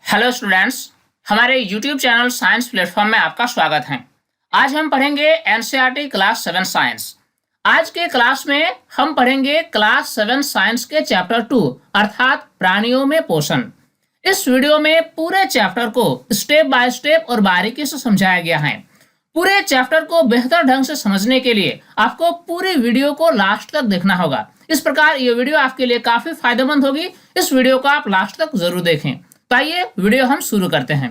Hello students, हमारे YouTube channel science platform में आपका स्वागत है। आज हम पढ़ेंगे एनसीईआरटी क्लास 7 साइंस। आज के क्लास में हम पढ़ेंगे क्लास 7 साइंस के चैप्टर 2 अर्थात प्राणियों में पोषण। इस वीडियो में पूरे चैप्टर को स्टेप बाय स्टेप और बारीकी से समझाया गया है। पूरे चैप्टर को बेहतर ढंग से समझने के लिए आपको पूरी वीडियो को लास्ट तक देखना होगा। इस प्रकार ये वीडियो आपके लिए काफी फायदेमंद होगी। इस वीडियो को आप लास्ट तक जरूर देखें। तो आइए वीडियो हम शुरू करते हैं।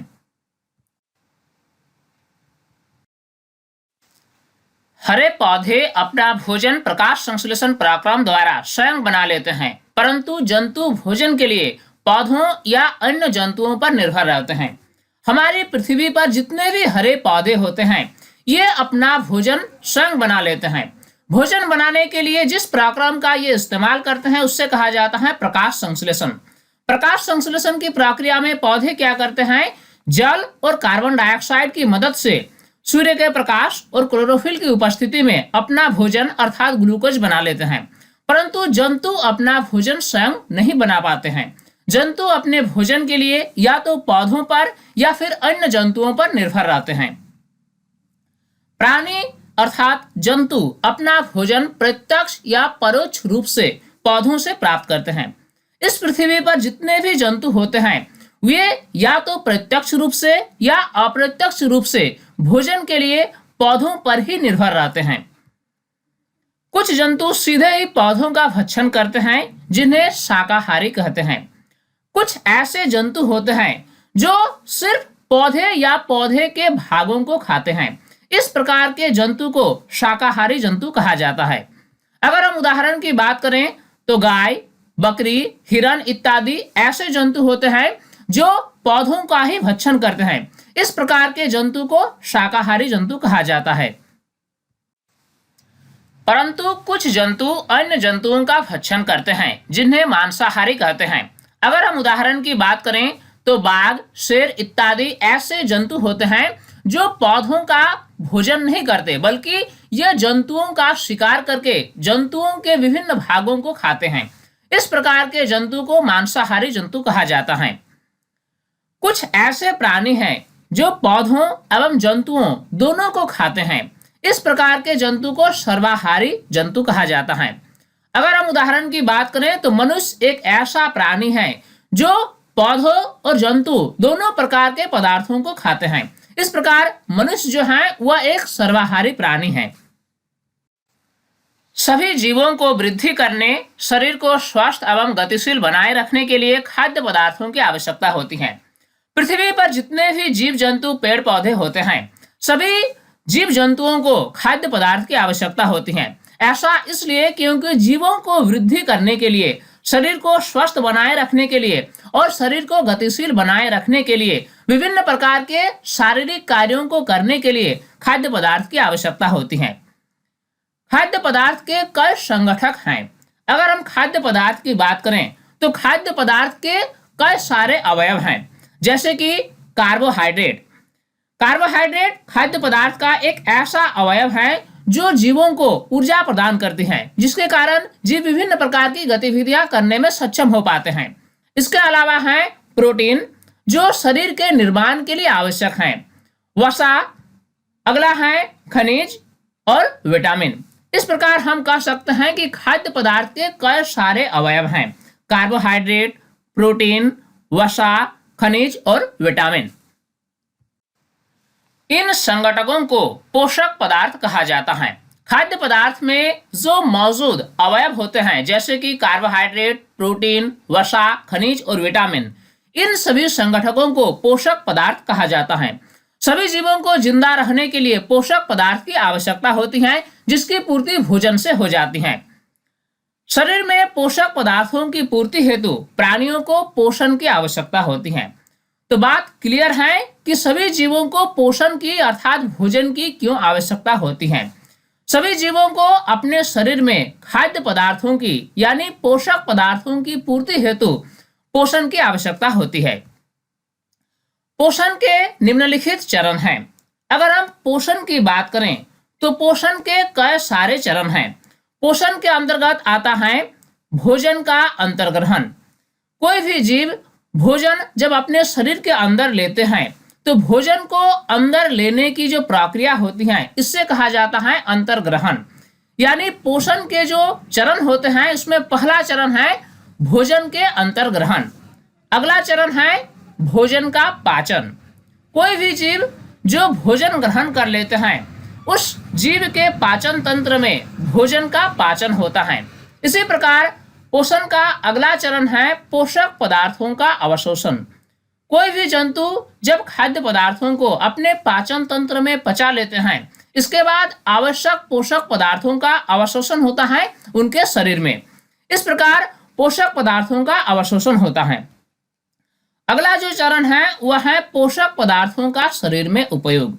हरे पौधे अपना भोजन प्रकाश संश्लेषण पराक्रम द्वारा स्वयं बना लेते हैं, परंतु जंतु भोजन के लिए पौधों या अन्य जंतुओं पर निर्भर रहते हैं। हमारी पृथ्वी पर जितने भी हरे पौधे होते हैं ये अपना भोजन स्वयं बना लेते हैं। भोजन बनाने के लिए जिस पराक्रम का ये इस्तेमाल करते हैं उससे कहा जाता है प्रकाश संश्लेषण। प्रकाश संश्लेषण की प्रक्रिया में पौधे क्या करते हैं, जल और कार्बन डाइऑक्साइड की मदद से सूर्य के प्रकाश और क्लोरोफिल की उपस्थिति में अपना भोजन अर्थात ग्लूकोज बना लेते हैं। परंतु जंतु अपना भोजन स्वयं नहीं बना पाते हैं। जंतु अपने भोजन के लिए या तो पौधों पर या फिर अन्य जंतुओं पर निर्भर रहते हैं। प्राणी अर्थात जंतु अपना भोजन प्रत्यक्ष या परोक्ष रूप से पौधों से प्राप्त करते हैं। इस पृथ्वी पर जितने भी जंतु होते हैं वे या तो प्रत्यक्ष रूप से या अप्रत्यक्ष रूप से भोजन के लिए पौधों पर ही निर्भर रहते हैं। कुछ जंतु सीधे ही पौधों का भक्षण करते हैं जिन्हें शाकाहारी कहते हैं। कुछ ऐसे जंतु होते हैं जो सिर्फ पौधे या पौधे के भागों को खाते हैं। इस प्रकार के जंतु को शाकाहारी जंतु कहा जाता है। अगर हम उदाहरण की बात करें तो गाय, बकरी, हिरण इत्यादि ऐसे जंतु होते हैं जो पौधों का ही भक्षण करते हैं। इस प्रकार के जंतु को शाकाहारी जंतु कहा जाता है। परंतु कुछ जंतु अन्य जंतुओं का भक्षण करते हैं जिन्हें मांसाहारी कहते हैं। अगर हम उदाहरण की बात करें तो बाघ, शेर इत्यादि ऐसे जंतु होते हैं जो पौधों का भोजन नहीं करते बल्कि ये जंतुओं का शिकार करके जंतुओं के विभिन्न भागों को खाते हैं। इस प्रकार के जंतु को मांसाहारी जंतु कहा जाता है। कुछ ऐसे प्राणी हैं जो पौधों एवं जंतुओं दोनों को खाते हैं। इस प्रकार के जंतु को सर्वाहारी जंतु कहा जाता है। अगर हम उदाहरण की बात करें तो मनुष्य एक ऐसा प्राणी है जो पौधों और जंतु दोनों प्रकार के पदार्थों को खाते हैं। इस प्रकार मनुष्य जो है वह एक सर्वाहारी प्राणी है। सभी जीवों को वृद्धि करने, शरीर को स्वस्थ एवं गतिशील बनाए रखने के लिए खाद्य पदार्थों की आवश्यकता होती है। पृथ्वी पर जितने भी जीव जंतु पेड़ पौधे होते हैं सभी जीव जंतुओं को खाद्य पदार्थ की आवश्यकता होती है। ऐसा इसलिए क्योंकि जीवों को वृद्धि करने के लिए, शरीर को स्वस्थ बनाए रखने के लिए और शरीर को गतिशील बनाए रखने के लिए विभिन्न प्रकार के शारीरिक कार्यों को करने के लिए खाद्य पदार्थ की आवश्यकता होती है। खाद्य पदार्थ के कई संगठक हैं। अगर हम खाद्य पदार्थ की बात करें तो खाद्य पदार्थ के कई सारे अवयव हैं, जैसे कि कार्बोहाइड्रेट। कार्बोहाइड्रेट खाद्य पदार्थ का एक ऐसा अवयव है जो जीवों को ऊर्जा प्रदान करती है, जिसके कारण जीव विभिन्न प्रकार की गतिविधियां करने में सक्षम हो पाते हैं। इसके अलावा है प्रोटीन जो शरीर के निर्माण के लिए आवश्यक है, वसा, अगला है खनिज और विटामिन। इस प्रकार हम कह सकते हैं कि खाद्य पदार्थ के कई सारे अवयव हैं, कार्बोहाइड्रेट, प्रोटीन, वसा, खनिज और विटामिन। इन संगठकों को पोषक पदार्थ कहा जाता है। खाद्य पदार्थ में जो मौजूद अवयव होते हैं जैसे कि कार्बोहाइड्रेट, प्रोटीन, वसा, खनिज और विटामिन, इन सभी संगठकों को पोषक पदार्थ कहा जाता है। सभी जीवों को जिंदा रहने के लिए पोषक पदार्थ की आवश्यकता होती है जिसकी पूर्ति भोजन से हो जाती है। शरीर में पोषक पदार्थों की पूर्ति हेतु प्राणियों को पोषण की आवश्यकता होती है। तो बात क्लियर है कि सभी जीवों को पोषण की अर्थात भोजन की क्यों आवश्यकता होती है। सभी जीवों को अपने शरीर में खाद्य पदार्थों की यानी पोषक पदार्थों की पूर्ति हेतु पोषण की आवश्यकता होती है। पोषण के निम्नलिखित चरण हैं। अगर हम पोषण की बात करें तो पोषण के कई सारे चरण हैं। पोषण के अंतर्गत आता है भोजन का अंतर्ग्रहण। कोई भी जीव भोजन जब अपने शरीर के अंदर लेते हैं तो भोजन को अंदर लेने की जो प्रक्रिया होती है इससे कहा जाता है अंतर्ग्रहण। यानी पोषण के जो चरण होते हैं इसमें पहला चरण है भोजन के अंतर्ग्रहण, अगला चरण है भोजन का पाचन। कोई भी जीव जो भोजन ग्रहण कर लेते हैं उस जीव के पाचन तंत्र में भोजन का पाचन होता है। इसी प्रकार पोषण का अगला चरण है पोषक पदार्थों का अवशोषण। कोई भी जंतु जब खाद्य पदार्थों को अपने पाचन तंत्र में पचा लेते हैं इसके बाद आवश्यक पोषक पदार्थों का अवशोषण होता है उनके शरीर में। इस प्रकार पोषक पदार्थों का अवशोषण होता है। अगला जो चरण है वह है पोषक पदार्थों का शरीर में उपयोग।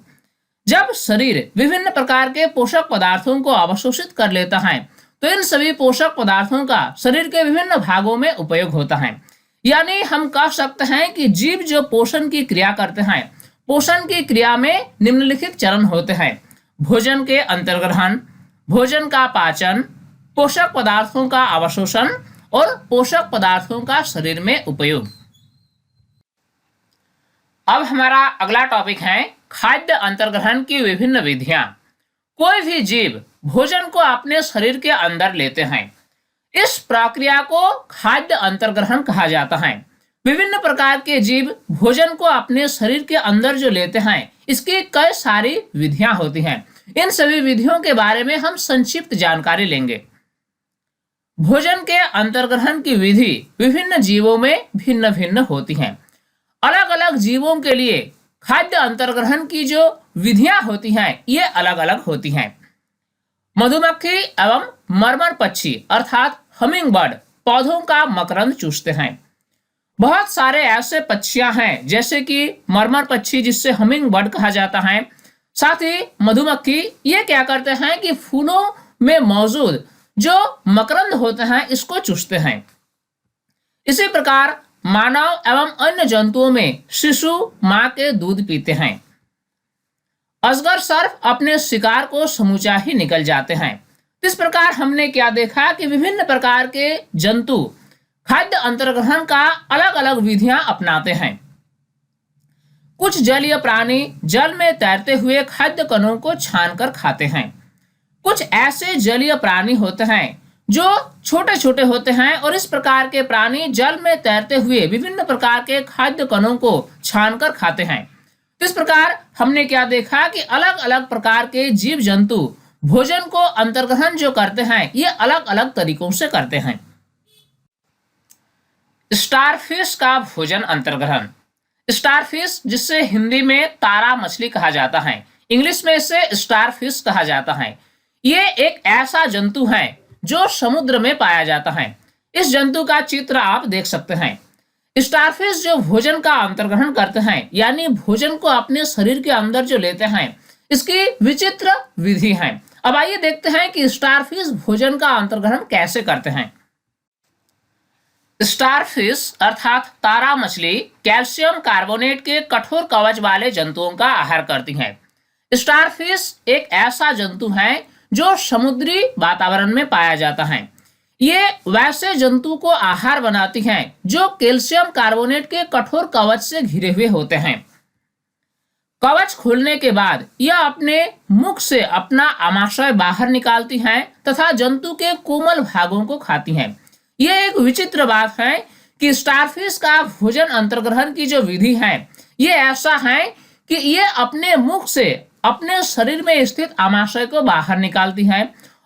जब शरीर विभिन्न प्रकार के पोषक पदार्थों को अवशोषित कर लेता है तो इन सभी पोषक पदार्थों का शरीर के विभिन्न भागों में उपयोग होता है। यानी हम कह सकते हैं कि जीव जो पोषण की क्रिया करते हैं, पोषण की क्रिया में निम्नलिखित चरण होते हैं: भोजन के अंतर्ग्रहण, भोजन का पाचन, पोषक पदार्थों का अवशोषण और पोषक पदार्थों का शरीर में उपयोग। अब हमारा अगला टॉपिक है खाद्य अंतर्ग्रहण की विभिन्न विधियां। कोई भी जीव भोजन को अपने शरीर के अंदर लेते हैं, इस प्रक्रिया को खाद्य अंतर्ग्रहण कहा जाता है। विभिन्न प्रकार के जीव भोजन को अपने शरीर के अंदर जो लेते हैं इसकी कई सारी विधियां होती हैं। इन सभी विधियों के बारे में हम संक्षिप्त जानकारी लेंगे। भोजन के अंतर्ग्रहण की विधि विभिन्न जीवों में भिन्न भिन्न होती हैं। अलग अलग जीवों के लिए खाद्य अंतर्ग्रहण की जो विधियां होती हैं ये अलग अलग होती हैं। मधुमक्खी एवं मरमर पक्षी अर्थात हमिंग बर्ड पौधों का मकरंद चूसते हैं। बहुत सारे ऐसे पक्षियां हैं जैसे कि मरमर पक्षी जिससे हमिंग बर्ड कहा जाता है, साथ ही मधुमक्खी ये क्या करते हैं कि फूलों में मौजूद जो मकरंद होते हैं इसको चूसते हैं। इसी प्रकार मानव एवं अन्य जंतुओं में शिशु मां के दूध पीते हैं। अजगर सर्प अपने शिकार को समूचा ही निकल जाते हैं। इस प्रकार हमने क्या देखा कि विभिन्न प्रकार के जंतु खाद्य अंतर्ग्रहण का अलग अलग विधियां अपनाते हैं। कुछ जलीय प्राणी जल में तैरते हुए खाद्य कणों को छानकर खाते हैं। कुछ ऐसे जलीय प्राणी होते हैं जो छोटे छोटे होते हैं और इस प्रकार के प्राणी जल में तैरते हुए विभिन्न प्रकार के खाद्य कणों को छानकर खाते हैं। इस प्रकार हमने क्या देखा कि अलग अलग प्रकार के जीव जंतु भोजन को अंतर्ग्रहण जो करते हैं ये अलग अलग तरीकों से करते हैं। स्टारफिश का भोजन अंतर्ग्रहण। स्टारफिश जिससे हिंदी में तारा मछली कहा जाता है, इंग्लिश में इसे स्टारफिश कहा जाता है, ये एक ऐसा जंतु है जो समुद्र में पाया जाता है। इस जंतु का चित्र आप देख सकते हैं। स्टारफिश जो भोजन का अंतर्ग्रहण करते हैं यानी भोजन को अपने शरीर के अंदर जो लेते हैं इसकी विचित्र विधि है। अब आइए देखते हैं कि स्टारफिश भोजन का अंतर्ग्रहण कैसे करते हैं। स्टारफिश अर्थात तारा मछली कैल्शियम कार्बोनेट के कठोर कवच वाले जंतुओं का आहार करती है। स्टारफिश एक ऐसा जंतु है जो समुद्री वातावरण में पाया जाता है। ये वैसे जंतु को आहार बनाती हैं जो कैल्शियम कार्बोनेट के कठोर कवच से घिरे हुए होते हैं। कवच खुलने के बाद यह अपने मुख से अपना आमाशय बाहर निकालती हैं तथा जंतु के कोमल भागों को खाती हैं। यह एक विचित्र बात है कि स्टारफिश का भोजन अंतर्ग्रहण की जो विधि है ये ऐसा है कि ये अपने मुख से अपने शरीर में स्थित आमाशय को बाहर निकालती है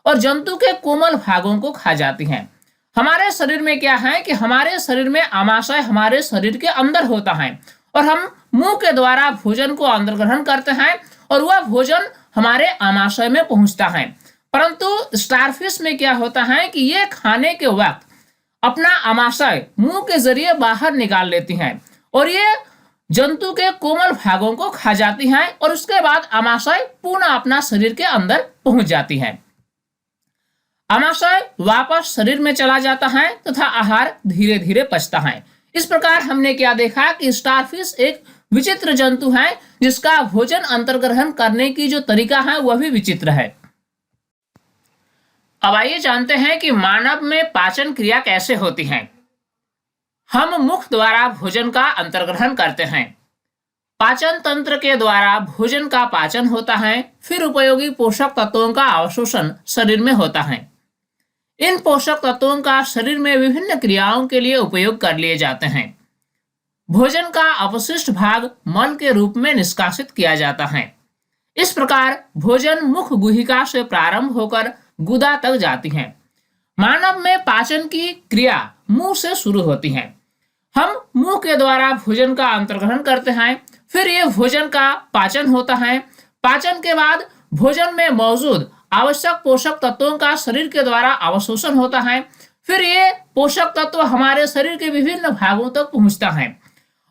और जंतु के कोमल भागों को खा जाती हैं। हमारे शरीर में क्या है कि हमारे शरीर में आमाशय हमारे शरीर के अंदर होता है और हम मुंह के द्वारा भोजन को अंतर्ग्रहण करते हैं और वह भोजन हमारे आमाशय में पहुंचता है। परंतु स्टारफिश में क्या होता है कि ये खाने के वक्त अपना आमाशय मुंह के जरिए बाहर निकाल लेती हैं और ये जंतु के कोमल भागों को खा जाती हैं और उसके बाद आमाशय पुनः अपना शरीर के अंदर पहुंच जाती है। आमाशय वापस शरीर में चला जाता है तथा आहार धीरे धीरे पचता है। इस प्रकार हमने क्या देखा कि स्टारफिश एक विचित्र जंतु है जिसका भोजन अंतर्ग्रहण करने की जो तरीका है वह भी विचित्र है। अब आइए जानते हैं कि मानव में पाचन क्रिया कैसे होती है। हम मुख द्वारा भोजन का अंतर्ग्रहण करते हैं। पाचन तंत्र के द्वारा भोजन का पाचन होता है, फिर उपयोगी पोषक तत्वों का अवशोषण शरीर में होता है। इन पोषक तत्वों का शरीर में विभिन्न क्रियाओं के लिए उपयोग कर लिए जाते हैं। भोजन का अपशिष्ट भाग मल के रूप में निष्कासित किया जाता है। इस प्रकार भोजन मुख गुहिका से प्रारंभ होकर गुदा तक जाती है। मानव में पाचन की क्रिया मुंह से शुरू होती है। हम मुंह के द्वारा भोजन का अंतर्ग्रहण करते हैं, फिर ये भोजन का पाचन होता है। पाचन के बाद भोजन में मौजूद आवश्यक पोषक तत्वों का शरीर के द्वारा अवशोषण होता है। फिर ये पोषक तत्व हमारे शरीर के विभिन्न भागों तक पहुंचता है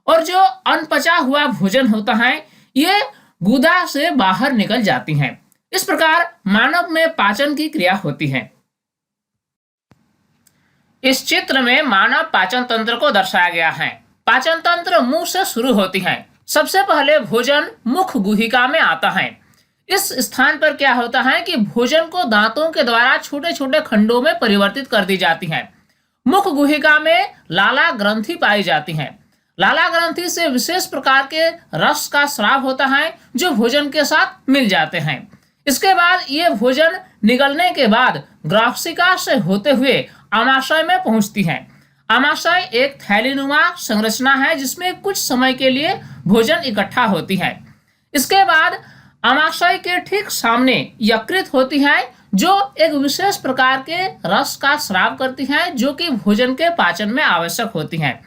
और जो अनपचा हुआ भोजन होता है ये गुदा से बाहर निकल जाती है। इस प्रकार मानव में पाचन की क्रिया होती है। इस चित्र में मानव पाचन तंत्र को दर्शाया गया है। पाचन तंत्र मुंह से शुरू होती है। सबसे पहले भोजन मुख गुहिका में आता है। इस स्थान पर क्या होता है कि भोजन को दांतों के द्वारा छोटे छोटे खंडों में परिवर्तित कर दी जाती है। मुख गुहिका में लाला ग्रंथि पाई जाती है। लाला ग्रंथि से विशेष प्रकार के रस का स्राव होता है जो भोजन के साथ मिल जाते हैं। इसके बाद ये भोजन निगलने के बाद ग्रासिका से होते हुए आमाशय में पहुंचती है। आमाशय एक थैलीनुमा संरचना है जिसमें कुछ समय के लिए भोजन इकट्ठा होती है। इसके बाद आमाशय के ठीक सामने यकृत होती है जो एक विशेष प्रकार के रस का स्राव करती है जो कि भोजन के पाचन में आवश्यक होती है।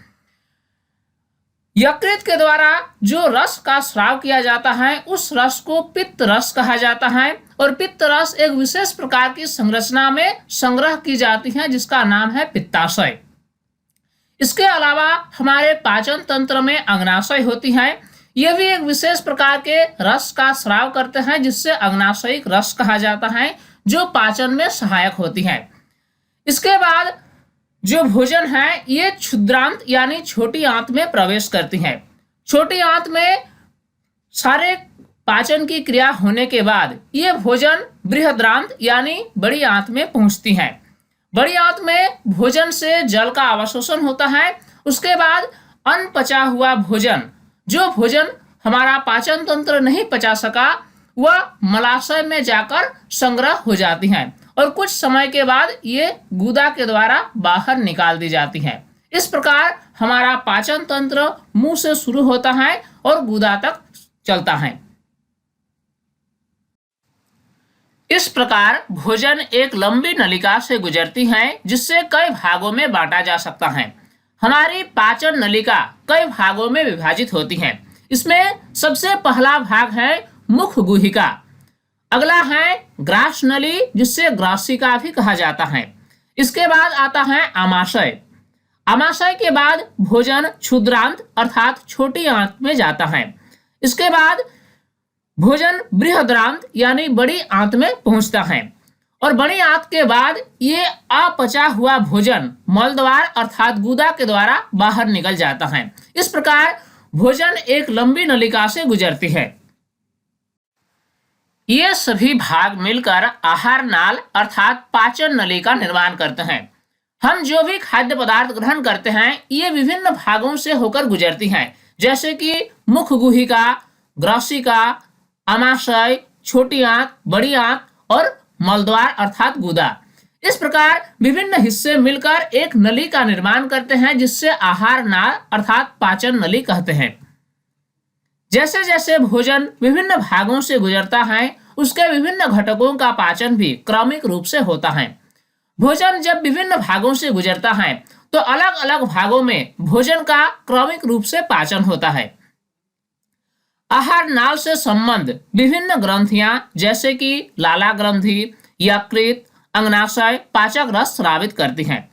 यकृत के द्वारा जो रस का स्राव किया जाता है उस रस को पित्त रस कहा जाता है और पित्त रस एक विशेष प्रकार की संरचना में संग्रह की जाती है जिसका नाम है पित्ताशय। इसके अलावा हमारे पाचन तंत्र में अग्नाशय होती है। यह भी एक विशेष प्रकार के रस का स्राव करते हैं जिससे अग्नाशयिक रस कहा जाता है जो पाचन में सहायक होती है। इसके बाद जो भोजन है ये क्षुद्रांत यानी छोटी आंत में प्रवेश करती है। छोटी आंत में सारे पाचन की क्रिया होने के बाद ये भोजन बृहद्रांत यानी बड़ी आंत में पहुंचती है। बड़ी आंत में भोजन से जल का अवशोषण होता है। उसके बाद अनपचा हुआ भोजन, जो भोजन हमारा पाचन तंत्र नहीं पचा सका, वह मलाशय में जाकर संग्रह हो जाती है और कुछ समय के बाद ये गुदा के द्वारा बाहर निकाल दी जाती है। इस प्रकार हमारा पाचन तंत्र मुंह से शुरू होता है और गुदा तक चलता है। इस प्रकार भोजन एक लंबी नलिका से गुजरती है जिससे कई भागों में बांटा जा सकता है। हमारी पाचन नलिका कई भागों में विभाजित होती है। इसमें सबसे पहला भाग है मुख गुहिका, अगला है ग्रास नली जिससे ग्रासिका भी कहा जाता है। इसके बाद आता है आमाशय। आमाशय के बाद भोजन क्षुद्रांत अर्थात छोटी आंत में जाता है। इसके बाद भोजन बृहद्रांत यानी बड़ी आंत में पहुंचता है और बड़ी आंत के बाद ये अपचा हुआ भोजन मलद्वार अर्थात गुदा के द्वारा बाहर निकल जाता है। इस प्रकार भोजन एक लंबी नलिका से गुजरती है। ये सभी भाग मिलकर आहार नाल अर्थात पाचन नली का निर्माण करते हैं। हम जो भी खाद्य पदार्थ ग्रहण करते हैं ये विभिन्न भागों से होकर गुजरती हैं, जैसे कि मुख गुहिका, ग्रासिका, आमाशय, छोटी आंत, बड़ी आंत और मलद्वार अर्थात गुदा। इस प्रकार विभिन्न हिस्से मिलकर एक नली का निर्माण करते हैं जिससे आहार नाल अर्थात पाचन नली कहते हैं। जैसे जैसे भोजन विभिन्न भागों से गुजरता है उसके विभिन्न घटकों का पाचन भी क्रमिक रूप से होता है। भोजन जब विभिन्न भागों से गुजरता है तो अलग अलग भागों में भोजन का क्रमिक रूप से पाचन होता है। आहार नाल से संबंध विभिन्न ग्रंथियां जैसे कि लाला ग्रंथि, यकृत, अग्नाशय पाचक रस स्रावित करती हैं।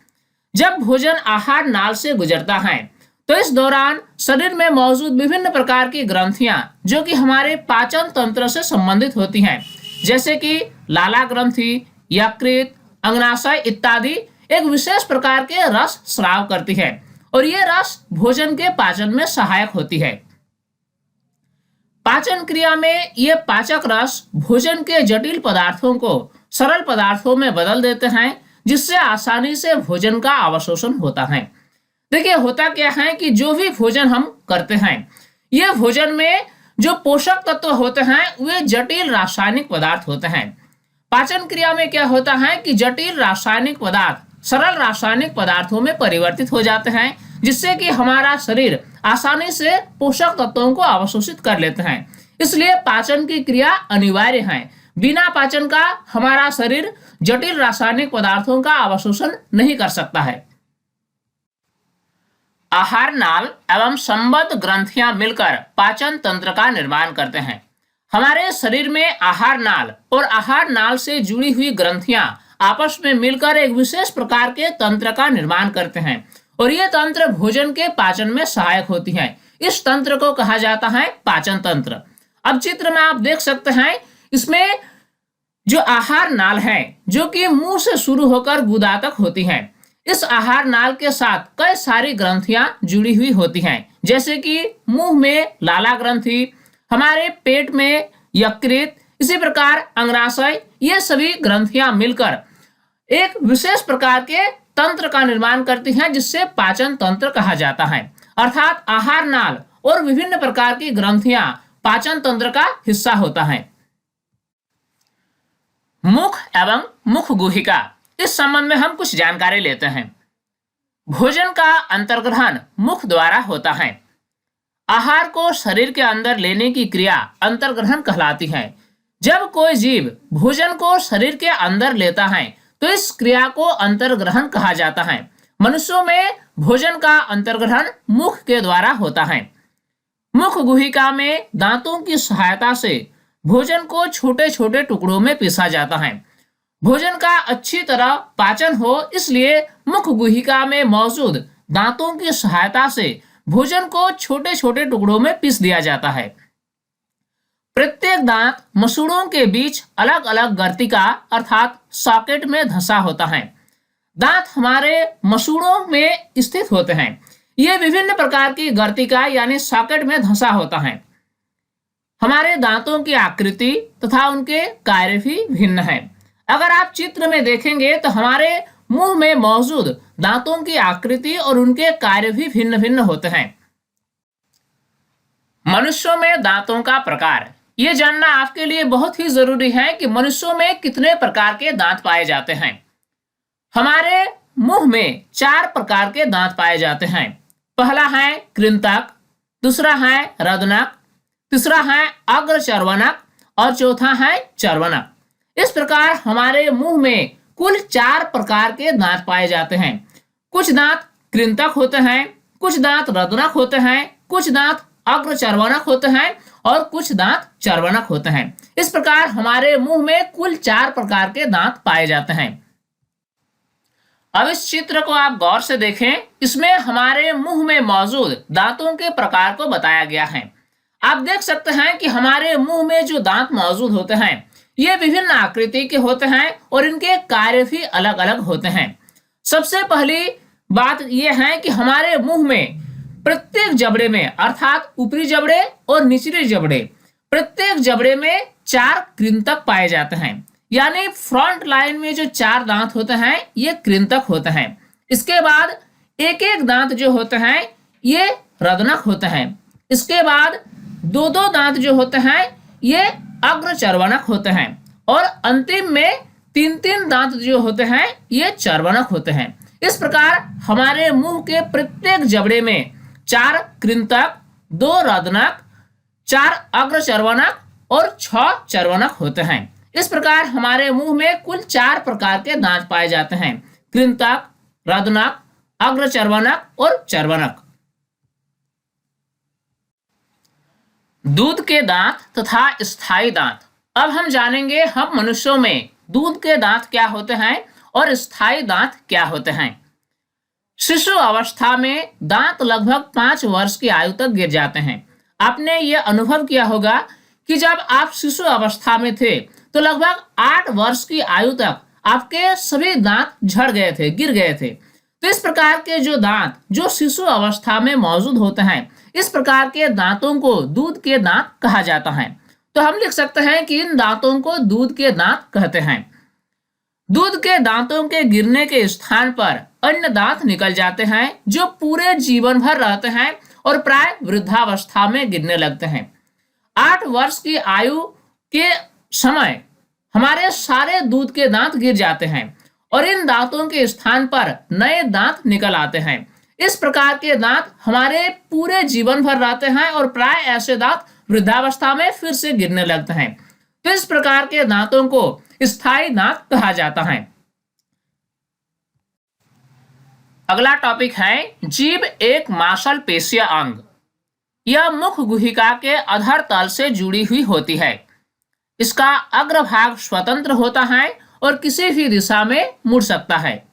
जब भोजन आहार नाल से गुजरता है तो इस दौरान शरीर में मौजूद विभिन्न प्रकार की ग्रंथियां जो कि हमारे पाचन तंत्र से संबंधित होती हैं, जैसे कि लाला ग्रंथि, यकृत, अग्नाशय इत्यादि एक विशेष प्रकार के रस स्राव करती है और ये रस भोजन के पाचन में सहायक होती है। पाचन क्रिया में ये पाचक रस भोजन के जटिल पदार्थों को सरल पदार्थों में बदल देते हैं जिससे आसानी से भोजन का अवशोषण होता है। देखिए होता क्या है कि जो भी भोजन हम करते हैं, ये भोजन में जो पोषक तत्व होते हैं वे जटिल रासायनिक पदार्थ होते हैं। पाचन क्रिया में क्या होता है कि जटिल रासायनिक पदार्थ सरल रासायनिक पदार्थों में परिवर्तित हो जाते हैं, जिससे कि हमारा शरीर आसानी से पोषक तत्वों को अवशोषित कर लेते हैं। इसलिए पाचन की क्रिया अनिवार्य है। बिना पाचन का हमारा शरीर जटिल रासायनिक पदार्थों का अवशोषण नहीं कर सकता है। आहार नाल एवं संबद्ध ग्रंथियां मिलकर पाचन तंत्र का निर्माण करते हैं। हमारे शरीर में आहार नाल और आहार नाल से जुड़ी हुई ग्रंथियां आपस में मिलकर एक विशेष प्रकार के तंत्र का निर्माण करते हैं और ये तंत्र भोजन के पाचन में सहायक होती हैं। इस तंत्र को कहा जाता है पाचन तंत्र। अब चित्र में आप देख सकते हैं, इसमें जो आहार नाल है जो कि मुंह से शुरू होकर गुदा तक होती है, इस आहार नाल के साथ कई सारी ग्रंथियां जुड़ी हुई होती हैं, जैसे कि मुंह में लाला ग्रंथि, हमारे पेट में यकृत, इसी प्रकार अंग्राशय, ये सभी ग्रंथियां मिलकर एक विशेष प्रकार के तंत्र का निर्माण करती हैं, जिससे पाचन तंत्र कहा जाता है। अर्थात आहार नाल और विभिन्न प्रकार की ग्रंथियां पाचन तंत्र का हिस्सा होता है। मुख एवं मुख गुहिका, इस संबंध में हम कुछ जानकारी लेते हैं। भोजन का अंतर्ग्रहण मुख द्वारा होता है। आहार को शरीर के अंदर लेने की क्रिया अंतर्ग्रहण कहलाती है। जब कोई जीव भोजन को शरीर के अंदर लेता है तो इस क्रिया को अंतर्ग्रहण कहा जाता है। मनुष्यों में भोजन का अंतर्ग्रहण मुख के द्वारा होता है। मुख गुहिका में दांतों की सहायता से भोजन को छोटे छोटे टुकड़ों में पीसा जाता है। भोजन का अच्छी तरह पाचन हो, इसलिए मुख गुहिका में मौजूद दांतों की सहायता से भोजन को छोटे छोटे टुकड़ों में पीस दिया जाता है। प्रत्येक दांत मसूड़ों के बीच अलग अलग गर्तिका अर्थात सॉकेट में धंसा होता है। दांत हमारे मसूड़ों में स्थित होते हैं। ये विभिन्न प्रकार की गर्तिका यानी सॉकेट में धंसा होता है। हमारे दांतों की आकृति तथा उनके कार्य भी भिन्न है। अगर आप चित्र में देखेंगे तो हमारे मुंह में मौजूद दांतों की आकृति और उनके कार्य भी भिन्न भिन्न होते हैं। मनुष्यों में दांतों का प्रकार, ये जानना आपके लिए बहुत ही जरूरी है कि मनुष्यों में कितने प्रकार के दांत पाए जाते हैं। हमारे मुंह में 4 प्रकार के दांत पाए जाते हैं। पहला है कृंतक, दूसरा है रदनक, तीसरा है अग्रचर्वनक और चौथा है चर्वनक। इस प्रकार हमारे मुंह में कुल 4 प्रकार के दांत पाए जाते हैं। कुछ दांत कृंतक होते हैं, कुछ दांत रदनक होते हैं, कुछ दांत अग्रचर्वनक होते हैं और कुछ दांत चर्वनक होते हैं। इस प्रकार हमारे मुंह में कुल 4 प्रकार के दांत पाए जाते हैं। अब इस चित्र को आप गौर से देखें। इसमें हमारे मुंह में मौजूद दांतों के प्रकार को बताया गया है। आप देख सकते हैं कि हमारे मुंह में जो दांत मौजूद होते हैं ये विभिन्न आकृति के होते हैं और इनके कार्य भी अलग अलग होते हैं। सबसे पहली बात यह है कि हमारे मुंह में प्रत्येक जबड़े में अर्थात ऊपरी जबड़े और निचले जबड़े, प्रत्येक जबड़े में 4 कृंतक पाए जाते हैं। यानी फ्रंट लाइन में जो 4 दांत होते हैं ये कृंतक होते हैं। इसके बाद एक एक दांत जो होते हैं ये रदनक होते हैं। इसके बाद 2-2 दांत जो होते हैं ये अग्रचर्वनक होते हैं और अंतिम में 3-3 दांत जो होते हैं ये चर्वनक होते हैं। इस प्रकार हमारे मुंह के प्रत्येक जबड़े में 4 कृंतक, 2 रदनक, 4 अग्रचर्वनक और 6 चर्वनक होते हैं। इस प्रकार हमारे मुंह में कुल 4 प्रकार के दांत पाए जाते हैं: कृंतक, रदनक, अग्रचर्वनक और चर्वनक। दूध के दांत तथा स्थायी दांत। अब हम जानेंगे हम मनुष्यों में दूध के दांत क्या होते हैं और स्थायी दांत क्या होते हैं। शिशु अवस्था में दांत लगभग 5 वर्ष की आयु तक गिर जाते हैं। आपने ये अनुभव किया होगा कि जब आप शिशु अवस्था में थे तो लगभग 8 वर्ष की आयु तक आपके सभी दांत झड़ गए थे, गिर गए थे। तो इस प्रकार के जो दांत जो शिशु अवस्था में मौजूद होते हैं, इस प्रकार के दांतों को दूध के दांत कहा जाता है। तो हम लिख सकते हैं कि इन दांतों को दूध के दांत कहते हैं। दूध के दांतों के गिरने के स्थान पर अन्य दांत निकल जाते हैं जो पूरे जीवन भर रहते हैं और प्राय वृद्धावस्था में गिरने लगते हैं। 8 वर्ष की आयु के समय हमारे सारे दूध के दांत गिर जाते हैं और इन दांतों के स्थान पर नए दांत निकल आते हैं। इस प्रकार के दांत हमारे पूरे जीवन भर रहते हैं और प्राय ऐसे दांत वृद्धावस्था में फिर से गिरने लगते हैं। तो इस प्रकार के दांतों को स्थायी दांत कहा जाता है। अगला टॉपिक है जीभ एक मांसपेशीय अंग। यह मुख गुहिका के अधर तल से जुड़ी हुई होती है। इसका अग्रभाग स्वतंत्र होता है और किसी भी दिशा में मुड़ सकता है।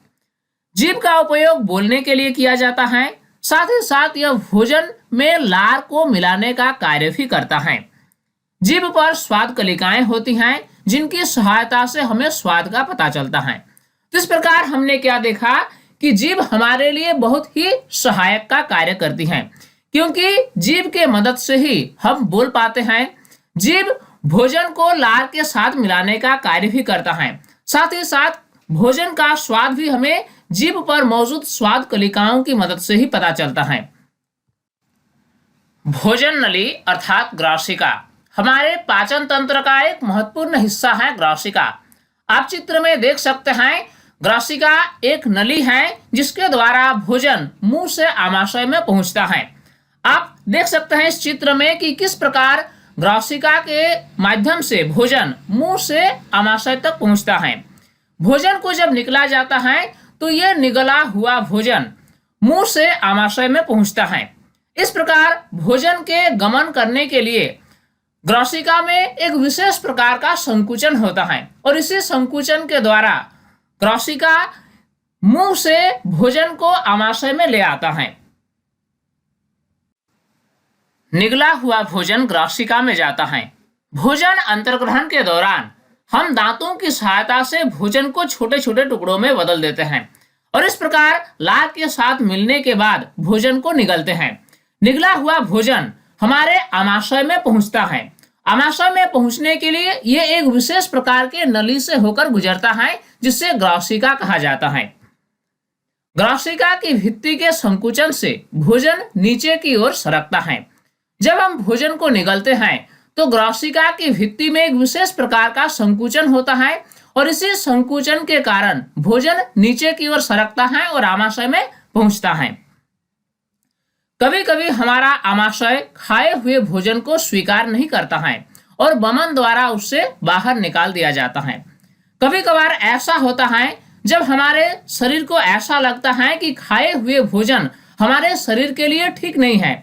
जीभ का उपयोग बोलने के लिए किया जाता है। साथ ही साथ यह भोजन में लार को मिलाने का कार्य भी करता है। जीभ पर स्वाद कलिकाएं होती हैं जिनकी सहायता से हमें स्वाद का पता चलता है। तो इस प्रकार हमने क्या देखा कि जीभ हमारे लिए बहुत ही सहायक का कार्य करती है, क्योंकि जीभ के मदद से ही हम बोल पाते हैं। जीभ भोजन को लार के साथ मिलाने का कार्य भी करता है। साथ ही साथ भोजन का स्वाद भी हमें जीभ पर मौजूद स्वाद कलिकाओं की मदद से ही पता चलता है। भोजन नली अर्थात ग्रासिका हमारे पाचन तंत्र का एक महत्वपूर्ण हिस्सा है। ग्रासिका आप चित्र में देख सकते हैं। ग्रासिका एक नली है जिसके द्वारा भोजन मुंह से आमाशय में पहुंचता है। आप देख सकते हैं इस चित्र में कि किस प्रकार ग्रासिका के माध्यम से भोजन मुंह से आमाशय तक पहुंचता है। भोजन को जब निकला जाता है तो यह निगला हुआ भोजन मुंह से आमाशय में पहुंचता है। इस प्रकार भोजन के गमन करने के लिए ग्रासिका में एक विशेष प्रकार का संकुचन होता है और इसी संकुचन के द्वारा ग्रासिका मुंह से भोजन को आमाशय में ले आता है। निगला हुआ भोजन ग्रासिका में जाता है। भोजन अंतर्ग्रहण के दौरान हम दांतों की सहायता से भोजन को छोटे छोटे टुकड़ों में बदल देते हैं और इस प्रकार लार के साथ मिलने के बाद भोजन को निगलते हैं। निगला हुआ भोजन हमारे आमाशय में पहुंचता है। आमाशय में पहुंचने के लिए यह एक विशेष प्रकार के नली से होकर गुजरता है जिसे ग्रासिका कहा जाता है। ग्रासिका की भित्ति के संकुचन से भोजन नीचे की ओर सरकता है। जब हम भोजन को निगलते हैं तो ग्रासिका की भित्ति में एक विशेष प्रकार का संकुचन होता है और इसी संकुचन के कारण भोजन नीचे की ओर सरकता है और आमाशय में पहुंचता है। कभी कभी हमारा आमाशय खाए हुए भोजन को स्वीकार नहीं करता है और वमन द्वारा उससे बाहर निकाल दिया जाता है। कभी कभार ऐसा होता है जब हमारे शरीर को ऐसा लगता है कि खाए हुए भोजन हमारे शरीर के लिए ठीक नहीं है।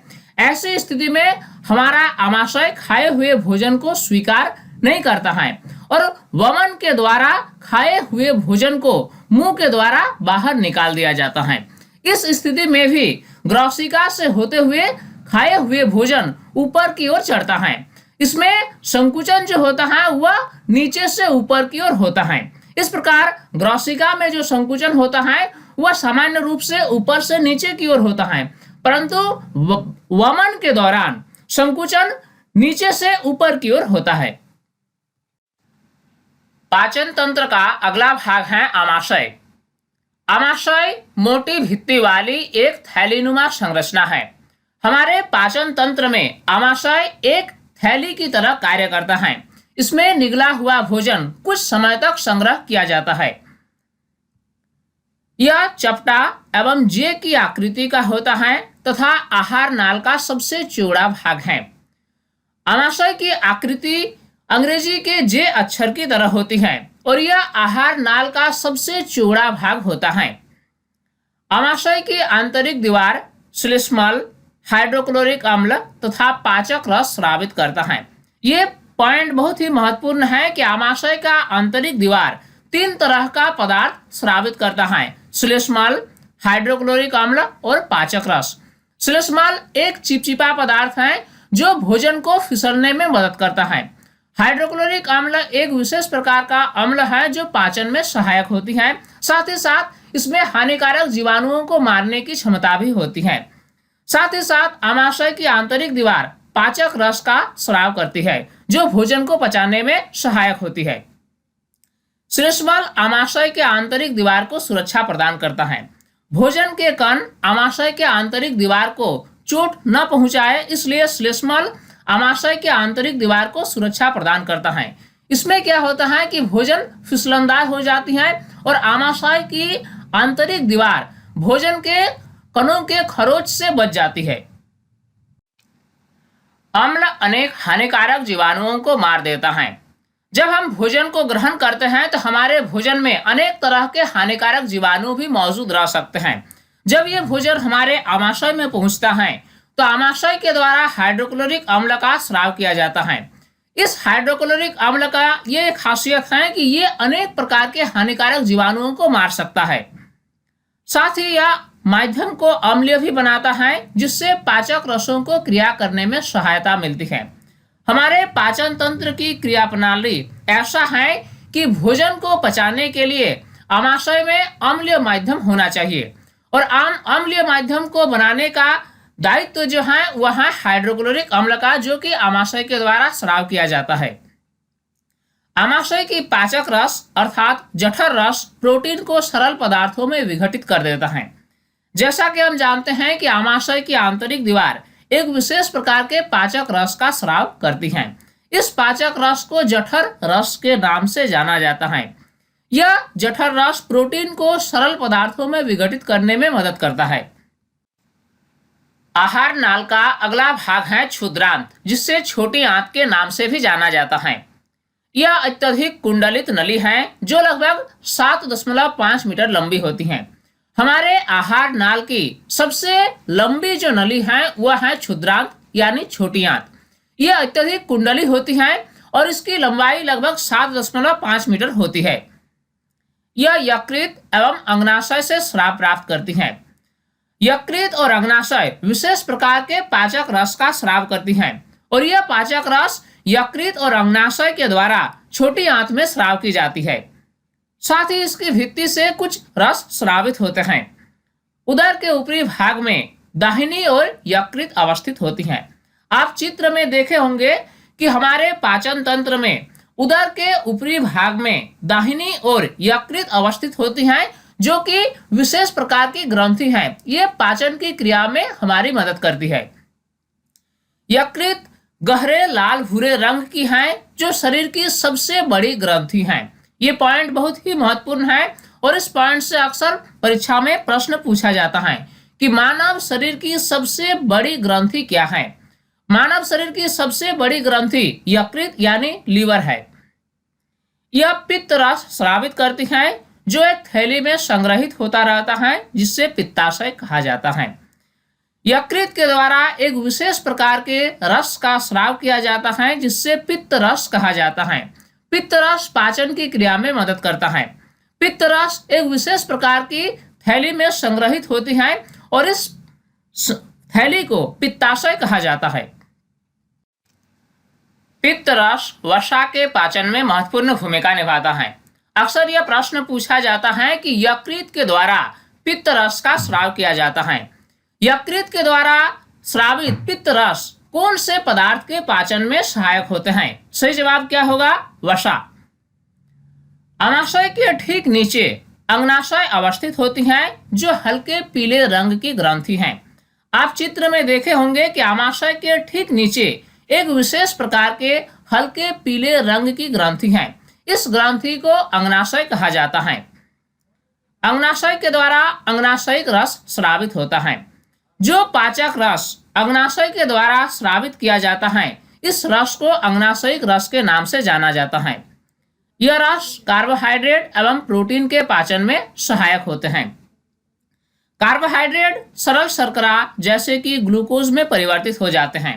ऐसी स्थिति में हमारा आमाशय खाए हुए भोजन को स्वीकार नहीं करता है और वमन के द्वारा खाए हुए भोजन को मुंह के द्वारा बाहर निकाल दिया जाता है। इस स्थिति में भी ग्रासिका से होते हुए खाए हुए भोजन ऊपर की ओर चढ़ता है। इसमें संकुचन जो होता है वह नीचे से ऊपर की ओर होता है। इस प्रकार ग्रासिका में जो संकुचन होता है वह सामान्य रूप से ऊपर से नीचे की ओर होता है, परंतु वमन के दौरान संकुचन नीचे से ऊपर की ओर होता है। पाचन तंत्र का अगला भाग है आमाशय। आमाशय मोटी भित्ति वाली एक थैलीनुमा संरचना है। हमारे पाचन तंत्र में आमाशय एक थैली की तरह कार्य करता है। इसमें निगला हुआ भोजन कुछ समय तक संग्रह किया जाता है। यह चपटा एवं जे की आकृति का होता है तथा आहार नाल का सबसे चौड़ा भाग है। आमाशय की आकृति अंग्रेजी के जे अक्षर की तरह होती है और यह आहार नाल का सबसे चौड़ा भाग होता है। आमाशय की आंतरिक दीवार श्लेष्मल, हाइड्रोक्लोरिक अम्ल तथा पाचक रस स्रावित करता है। ये पॉइंट बहुत ही महत्वपूर्ण है कि आमाशय का आंतरिक दीवार 3 तरह का पदार्थ स्रावित करता है: श्लेष्मल, हाइड्रोक्लोरिक अम्ल और पाचक रस। श्लेष्मल एक चिपचिपा पदार्थ है जो भोजन को फिसलने में मदद करता है। हाइड्रोक्लोरिक अम्ल एक विशेष प्रकार का अम्ल है जो पाचन में सहायक होती है। साथ ही साथ इसमें हानिकारक जीवाणुओं को मारने की क्षमता भी होती है। साथ ही साथ आमाशय की आंतरिक दीवार पाचक रस का स्राव करती है जो भोजन को पचाने में सहायक होती है। श्लेष्मल आमाशय के आंतरिक दीवार को सुरक्षा प्रदान करता है। भोजन के कण आमाशय के आंतरिक दीवार को चोट न पहुंचाए, इसलिए श्लेष्मल आमाशय के आंतरिक दीवार को सुरक्षा प्रदान करता है। इसमें क्या होता है कि भोजन फिसलनदार हो जाती है और आमाशय की आंतरिक दीवार भोजन के कणों के खरोच से बच जाती है। अम्ल अनेक हानिकारक जीवाणुओं को मार देता है। जब हम भोजन को ग्रहण करते हैं तो हमारे भोजन में अनेक तरह के हानिकारक जीवाणु भी मौजूद रह सकते हैं। जब ये भोजन हमारे आमाशय में पहुंचता है तो आमाशय के द्वारा हाइड्रोक्लोरिक अम्ल का स्राव किया जाता है। इस हाइड्रोक्लोरिक अम्ल का ये खासियत है कि ये अनेक प्रकार के हानिकारक जीवाणुओं को मार सकता है। साथ ही यह माध्यम को अम्लीय भी बनाता है, जिससे पाचक रसों को क्रिया करने में सहायता मिलती है। हमारे पाचन तंत्र की क्रिया प्रणाली ऐसा है कि भोजन को पचाने के लिए आमाशय में अम्लीय माध्यम होना चाहिए और अम्लीय माध्यम को बनाने का दायित्व जो है वह है हाइड्रोक्लोरिक अम्ल का, जो कि आमाशय के द्वारा स्राव किया जाता है। आमाशय की पाचक रस अर्थात जठर रस प्रोटीन को सरल पदार्थों में विघटित कर देता है। जैसा कि हम जानते हैं कि आमाशय की आंतरिक दीवार एक विशेष प्रकार के पाचक रस का स्राव करती है। इस पाचक रस को जठर रस के नाम से जाना जाता है। यह जठर रस प्रोटीन को सरल पदार्थों में विघटित करने में मदद करता है। आहार नाल का अगला भाग है क्षुद्रांत, जिससे छोटी आंत के नाम से भी जाना जाता है। यह अत्यधिक कुंडलित नली है जो लगभग 7.5 मीटर लंबी होती है। हमारे आहार नाल की सबसे लंबी जो नली है वह है क्षुद्रांत यानी छोटी आंत। यह अत्यधिक कुंडली होती है और इसकी लंबाई लगभग 7.5 मीटर होती है। यह यकृत एवं अग्नाशय से स्राव प्राप्त करती है। यकृत और अग्नाशय विशेष प्रकार के पाचक रस का स्राव करती हैं और यह पाचक रस यकृत और अग्नाशय के द्वारा छोटी आंत में स्राव की जाती है। साथ ही इसकी भित्ति से कुछ रस स्रावित होते हैं। उदर के ऊपरी भाग में दाहिनी ओर यकृत अवस्थित होती है। आप चित्र में देखे होंगे कि हमारे पाचन तंत्र में उदर के ऊपरी भाग में दाहिनी ओर यकृत अवस्थित होती है, जो कि विशेष प्रकार की ग्रंथि है। ये पाचन की क्रिया में हमारी मदद करती है। यकृत गहरे लाल भूरे रंग की है, जो शरीर की सबसे बड़ी ग्रंथि है। ये पॉइंट बहुत ही महत्वपूर्ण है और इस पॉइंट से अक्सर परीक्षा में प्रश्न पूछा जाता है कि मानव शरीर की सबसे बड़ी ग्रंथि क्या है। मानव शरीर की सबसे बड़ी ग्रंथि यकृत यानी लीवर है। यह पित्त रस स्रावित करती है जो एक थैली में संग्रहित होता रहता है, जिससे पित्ताशय कहा जाता है। यकृत के द्वारा एक विशेष प्रकार के रस का स्राव किया जाता है, जिससे पित्त रस कहा जाता है। पित्त रस पाचन की क्रिया में मदद करता है। पित्त रस एक विशेष प्रकार की थैली में संग्रहित होती है और इस थैली को पित्ताशय कहा जाता है। पित्त रस वसा के पाचन में महत्वपूर्ण भूमिका निभाता है। अक्सर यह प्रश्न पूछा जाता है कि यकृत के द्वारा पित्त रस का स्राव किया जाता है। यकृत के द्वारा स्रावित पित्त रस कौन से पदार्थ के पाचन में सहायक होते हैं? सही जवाब क्या होगा? वसा। अग्नाशय के ठीक नीचे अग्नाशय अवस्थित होती है, जो हल्के पीले रंग की ग्रंथि है। आप चित्र में देखे होंगे कि अग्नाशय के ठीक नीचे एक विशेष प्रकार के हल्के पीले रंग की ग्रंथि है। इस ग्रंथि को अग्नाशय कहा जाता है। अग्नाशय के द्वारा अग्नाशयिक रस स्रावित होता है। जो पाचक रस अग्नाशय के द्वारा स्रावित किया जाता है, इस रस को अग्नाशयिक रस के नाम से जाना जाता है। यह रस कार्बोहाइड्रेट एवं प्रोटीन के पाचन में सहायक होते हैं। कार्बोहाइड्रेट सरल शर्करा जैसे कि ग्लूकोज में परिवर्तित हो जाते हैं।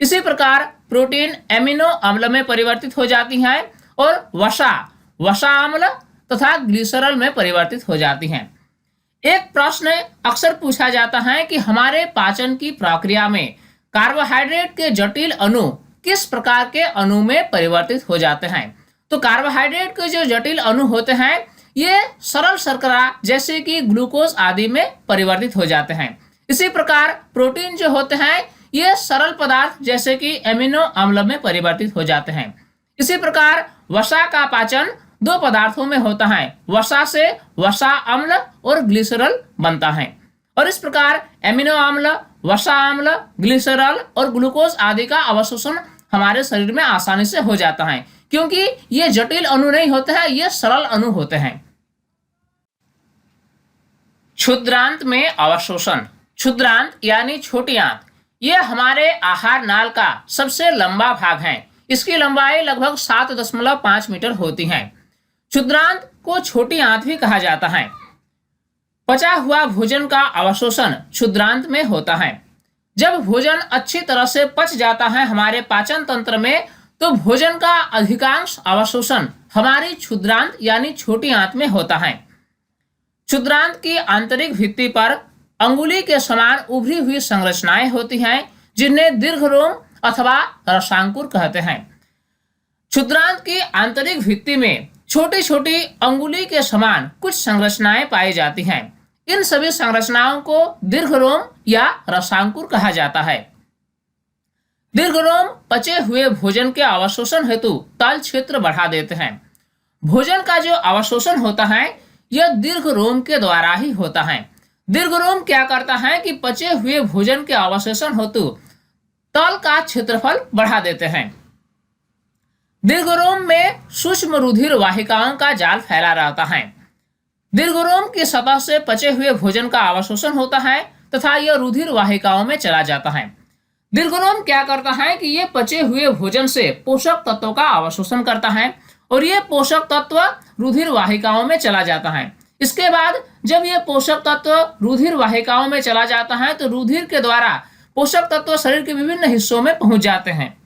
इसी प्रकार प्रोटीन एमिनो अम्ल में परिवर्तित हो जाती है और वसा अम्ल तथा ग्लिसरॉल में परिवर्तित हो जाती हैं। एक प्रश्न अक्सर पूछा जाता है कि हमारे पाचन की प्रक्रिया में कार्बोहाइड्रेट के जटिल अणु किस प्रकार के अणु में परिवर्तित हो जाते हैं? तो कार्बोहाइड्रेट के जो जटिल अणु होते हैं ये सरल शर्करा जैसे कि ग्लूकोज आदि में परिवर्तित हो जाते हैं। इसी प्रकार प्रोटीन जो होते हैं ये सरल पदार्थ जैसे कि एमिनो अम्ल में परिवर्तित हो जाते हैं। इसी प्रकार वसा का पाचन दो पदार्थों में होता है। वसा से वसा अम्ल और ग्लिसरॉल बनता है और इस प्रकार एमिनो अम्ल, वसा अम्ल, ग्लिसरॉल और ग्लूकोज आदि का अवशोषण हमारे शरीर में आसानी से हो जाता है, क्योंकि ये जटिल अणु नहीं होते हैं, ये सरल अणु होते हैं। क्षुद्रांत में अवशोषण। क्षुद्रांत यानी छोटी आंत, ये हमारे आहार नाल का सबसे लंबा भाग है। इसकी लंबाई लगभग 7.5 मीटर होती है। क्षुद्रांत को छोटी आंत भी कहा जाता है। पचा हुआ भोजन का अवशोषण क्षुद्रांत में होता है। जब भोजन अच्छी तरह से पच जाता है हमारे पाचन तंत्र में, तो भोजन का अधिकांश अवशोषण हमारी क्षुद्रांत यानी छोटी आंत में होता है। क्षुद्रांत की आंतरिक भित्ति पर अंगुली के समान उभरी हुई संरचनाएं होती हैं, जिन्हें दीर्घरोम अथवा रसांकुर कहते हैं। क्षुद्रांत की आंतरिक भित्ति में छोटी छोटी अंगुली के समान कुछ संरचनाएं पाई जाती हैं। इन सभी संरचनाओं को दीर्घरोम या रसांकुर कहा जाता है। दीर्घरोम पचे हुए भोजन के अवशोषण हेतु तल क्षेत्र बढ़ा देते हैं। भोजन का जो अवशोषण होता है यह दीर्घरोम के द्वारा ही होता है। दीर्घरोम क्या करता है कि पचे हुए भोजन के अवशोषण हेतु तल का क्षेत्रफल बढ़ा देते हैं। दीर्घरोम में सूक्ष्म रुधिर वाहिकाओं का जाल फैला रहता है। दीर्घरोम की सतह से पचे हुए भोजन का अवशोषण होता है तथा यह रुधिर वाहिकाओं में चला जाता है। दीर्घरोम क्या करता है कि यह पचे हुए भोजन से पोषक तत्वों का अवशोषण करता है और यह पोषक तत्व रुधिर वाहिकाओं में चला जाता है। इसके बाद जब यह पोषक तत्व रुधिर वाहिकाओं में चला जाता है तो रुधिर के द्वारा पोषक तत्व शरीर के विभिन्न हिस्सों में पहुंच जाते हैं।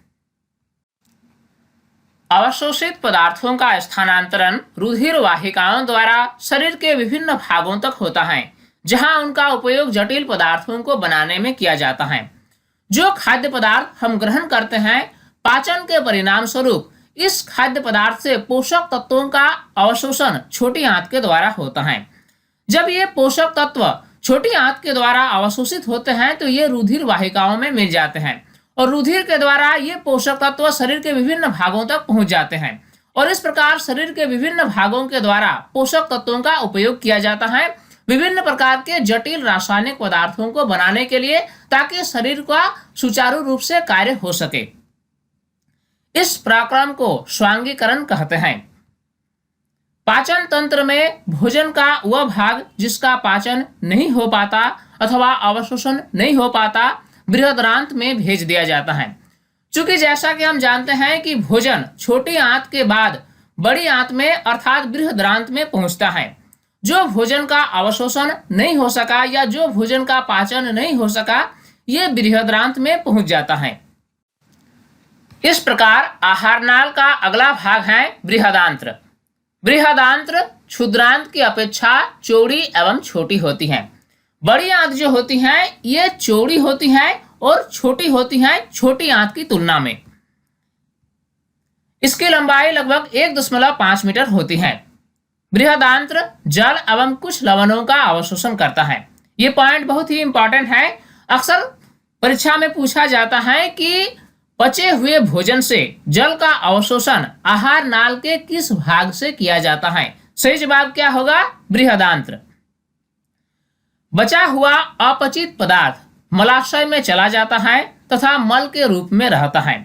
अवशोषित पदार्थों का स्थानांतरण रुधिर वाहिकाओं द्वारा शरीर के विभिन्न भागों तक होता है, जहां उनका उपयोग जटिल पदार्थों को बनाने में किया जाता है। जो खाद्य पदार्थ हम ग्रहण करते हैं, पाचन के परिणाम स्वरूप इस खाद्य पदार्थ से पोषक तत्वों का अवशोषण छोटी आंत के द्वारा होता है। जब ये पोषक तत्व छोटी आंत के द्वारा अवशोषित होते हैं तो ये रुधिर वाहिकाओं में मिल जाते हैं और रुधिर के द्वारा ये पोषक तत्व शरीर के विभिन्न भागों तक पहुंच जाते हैं और इस प्रकार शरीर के विभिन्न भागों के द्वारा पोषक तत्वों का उपयोग किया जाता है विभिन्न प्रकार के जटिल रासायनिक पदार्थों को बनाने के लिए, ताकि शरीर का सुचारू रूप से कार्य हो सके। इस प्रक्रम को स्वांगीकरण कहते हैं। पाचन तंत्र में भोजन का वह भाग जिसका पाचन नहीं हो पाता अथवा अवशोषण नहीं हो पाता बृहदांत में भेज दिया जाता है। चूंकि जैसा कि हम जानते हैं कि भोजन छोटी आंत के बाद बड़ी आंत में अर्थात बृहदांत में पहुंचता है। जो भोजन का अवशोषण नहीं हो सका या जो भोजन का पाचन नहीं हो सका, ये बृहदांत में पहुंच जाता है। इस प्रकार आहार नाल का अगला भाग है बृहदांत्र। बृहदांत्र क्षुद्रांत की अपेक्षा चौड़ी एवं छोटी होती है। बड़ी आंत जो होती हैं ये चौड़ी होती हैं और छोटी होती हैं छोटी आंत की तुलना में। इसकी लंबाई लगभग 1.5 मीटर होती है। बृहदांत्र जल एवं कुछ लवणों का अवशोषण करता है। ये पॉइंट बहुत ही इंपॉर्टेंट है। अक्सर परीक्षा में पूछा जाता है कि पचे हुए भोजन से जल का अवशोषण आहार नाल के किस भाग से किया जाता है। सही जवाब क्या होगा? बृहदांत्र। बचा हुआ अपचित पदार्थ मलाशय में चला जाता है तथा मल के रूप में रहता है।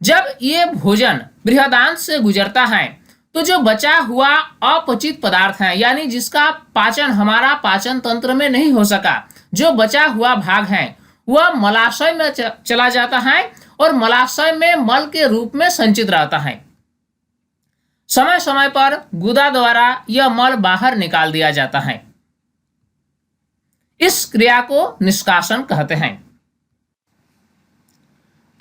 जब ये भोजन बृहदांत से गुजरता है तो जो बचा हुआ अपचित पदार्थ है, यानी जिसका पाचन हमारा पाचन तंत्र में नहीं हो सका, जो बचा हुआ भाग है वह मलाशय में चला जाता है और मलाशय में मल के रूप में संचित रहता है। समय समय पर गुदा द्वारा यह मल बाहर निकाल दिया जाता है। इस क्रिया को निष्कासन कहते हैं।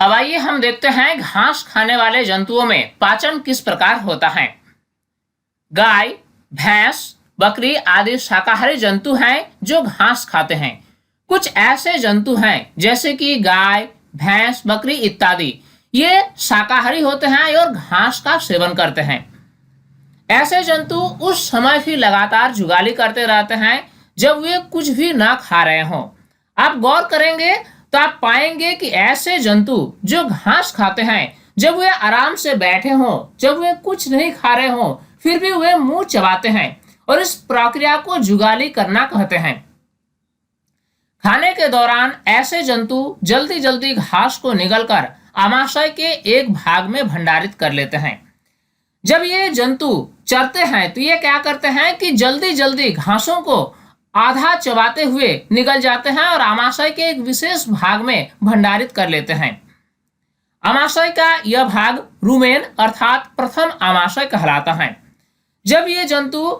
अब आइए हम देखते हैं घास खाने वाले जंतुओं में पाचन किस प्रकार होता है। गाय, भैंस, बकरी आदि शाकाहारी जंतु हैं जो घास खाते हैं। कुछ ऐसे जंतु हैं जैसे कि गाय, भैंस, बकरी इत्यादि, ये शाकाहारी होते हैं और घास का सेवन करते हैं। ऐसे जंतु उस समय भी लगातार जुगाली करते रहते हैं जब वे कुछ भी ना खा रहे हों। आप गौर करेंगे तो आप पाएंगे कि ऐसे जंतु जो घास खाते हैं, जब वे आराम से बैठे हों, जब वे कुछ नहीं खा रहे हों, फिर भी वे मुंह चबाते हैं और इस प्रक्रिया को जुगाली करना कहते हैं। खाने के दौरान ऐसे जंतु जल्दी जल्दी घास को निगलकर आमाशय के एक भाग में भंडारित कर लेते हैं। जब ये जंतु चरते हैं तो ये क्या करते हैं कि जल्दी जल्दी घासों को आधा चबाते हुए निगल जाते हैं और आमाशय के एक विशेष भाग में भंडारित कर लेते हैं। आमाशय का यह भाग रुमेन अर्थात प्रथम आमाशय कहलाता है। जब ये जंतु